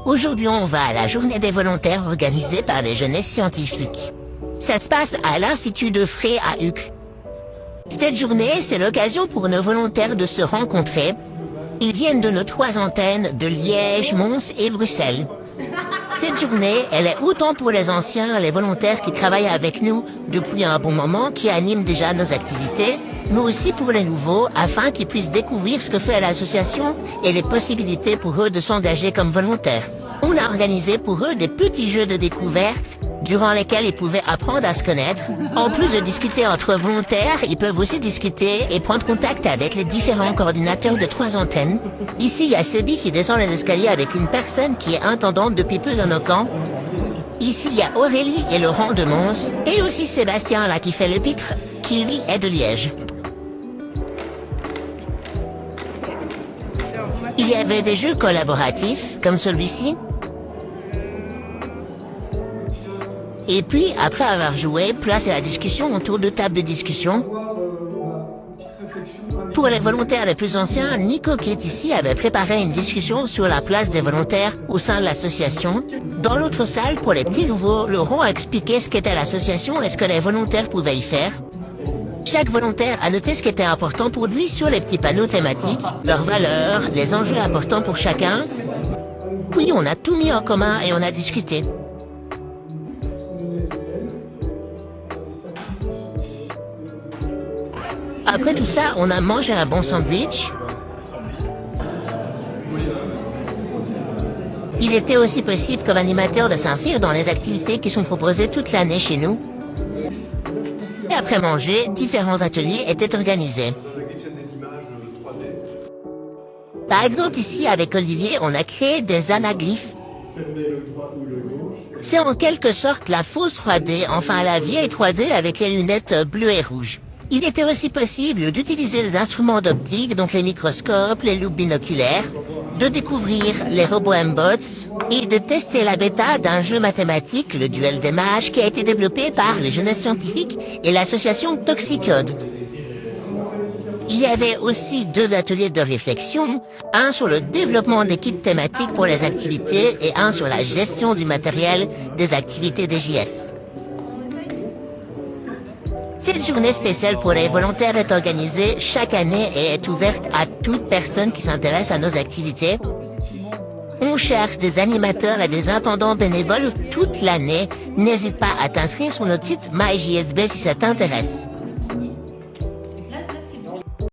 Aujourd'hui, on va à la journée des volontaires organisée par les jeunesses scientifiques. Ça se passe à l'Institut de Frey à Uccle. Cette journée, c'est l'occasion pour nos volontaires de se rencontrer. Ils viennent de nos 3 antennes de Liège, Mons et Bruxelles. Cette journée, elle est autant pour les anciens, les volontaires qui travaillent avec nous depuis un bon moment, qui animent déjà nos activités, mais aussi pour les nouveaux, afin qu'ils puissent découvrir ce que fait l'association et les possibilités pour eux de s'engager comme volontaires. On a organisé pour eux des petits jeux de découverte, durant lesquels ils pouvaient apprendre à se connaître. En plus de discuter entre volontaires, ils peuvent aussi discuter et prendre contact avec les différents coordinateurs de 3 antennes. Ici, il y a Sebi qui descend les escaliers avec une personne qui est intendante depuis peu dans nos camps. Ici, il y a Aurélie et Laurent de Mons, et aussi Sébastien là qui fait le pitre, qui lui est de Liège. Il y avait des jeux collaboratifs, comme celui-ci. Et puis, après avoir joué, place à la discussion autour de table de discussion. Pour les volontaires les plus anciens, Nico qui est ici avait préparé une discussion sur la place des volontaires au sein de l'association. Dans l'autre salle, pour les petits nouveaux, Laurent a expliqué ce qu'était l'association et ce que les volontaires pouvaient y faire. Chaque volontaire a noté ce qui était important pour lui sur les petits panneaux thématiques, leurs valeurs, les enjeux importants pour chacun. Puis on a tout mis en commun et on a discuté. Après tout ça, on a mangé un bon sandwich. Il était aussi possible comme animateur de s'inscrire dans les activités qui sont proposées toute l'année chez nous. Et après manger, différents ateliers étaient organisés. Par exemple, ici, avec Olivier, on a créé des anaglyphes. C'est en quelque sorte la fausse 3D, enfin la vieille 3D avec les lunettes bleues et rouges. Il était aussi possible d'utiliser des instruments d'optique, donc les microscopes, les loupes binoculaires, de découvrir les robots M-Bots et de tester la bêta d'un jeu mathématique, le duel des mages, qui a été développé par les jeunesses scientifiques et l'association Toxicode. Il y avait aussi 2 ateliers de réflexion, un sur le développement des kits thématiques pour les activités et un sur la gestion du matériel des activités des JS. Cette journée spéciale pour les volontaires est organisée chaque année et est ouverte à toute personne qui s'intéresse à nos activités. On cherche des animateurs et des intendants bénévoles toute l'année. N'hésite pas à t'inscrire sur notre site MyJSB si ça t'intéresse.